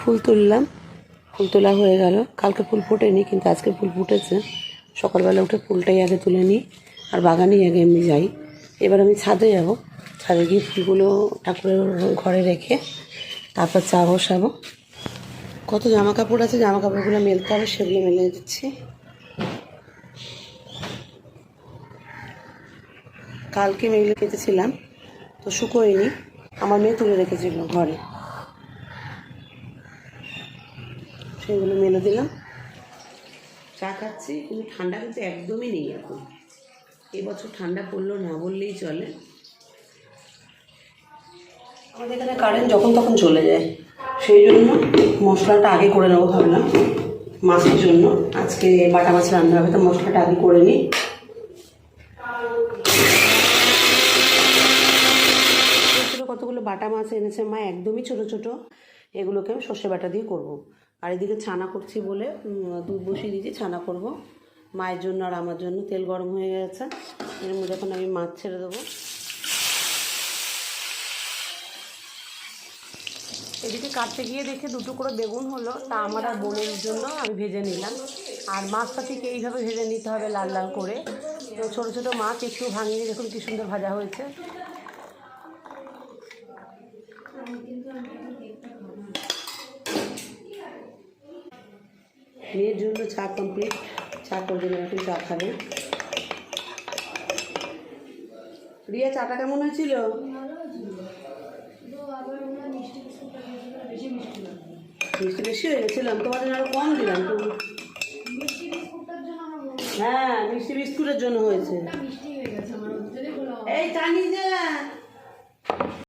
ফুল তুললাম, ফুল তোলা হয়ে গেল। কালকে ফুল ফোটেনি, কিন্তু আজকে ফুল ফুটেছে। সকালবেলা উঠে ফুলটাই আগে তুলে নিই, আর বাগানেই আগে এমনি যাই। এবার আমি ছাদে যাব, ছাদে গিয়ে ফুলগুলো ঠাকুরের ঘরে রেখে তারপর চা বসাবো। কত জামা কাপড় আছে, জামা কাপড়গুলো মেলতে হবে, সেগুলো মেলে দিচ্ছি। কালকে মেলে কেটেছিলাম, তো শুকোয়নি, আমার মেয়ে তুলে রেখেছিল ঘরে, সেগুলো মেলে দিলাম। চা খাচ্ছি, কিন্তু ঠান্ডা কিন্তু একদমই নেই এখন। এবছর ঠান্ডা পড়লো না বললেই চলে। আমাদের এখানে কারেন্ট যখন তখন চলে যায়, সেই জন্য মশলাটা আগে করে নেবো ভাবলাম মাছের জন্য। আজকে বাটা মাছ রান্না হবে, তো মশলাটা আগে করে নিই। কতগুলো বাটা মাছ এনেছে মা, একদমই ছোট ছোট। এগুলোকে আমি সর্ষে বাটা দিয়ে করব। আর এদিকে ছানা করছি বলে দুধ বসিয়ে দিয়েছি, ছানা করব মায়ের জন্য আর আমার জন্য। তেল গরম হয়ে গেছে, এর মধ্যে এখন আমি মাছ ছেড়ে দেবো। এদিকে কাটতে গিয়ে দেখে দুটো করে বেগুন হলো, তা আমার আর বোনের জন্য আমি ভেজে নিলাম। আর মাছটা ঠিক এইভাবে ভেজে নিতে হবে, লাল লাল করে। তো ছোটো ছোটো মাছ একটু ভাঙিয়ে দেখুন কী সুন্দর ভাজা হয়েছে। মেয়ের জন্য চা কমপ্লিট, চা করে দিলাম, এখন চা খাবে। রিয়া, চাটা কেমন হয়েছিল? মিষ্টি বেশি হয়ে গেছিলাম, তোমার জন্য আরো কম দিলাম তো। হ্যাঁ, মিষ্টি বিস্কুটের জন্য হয়েছে।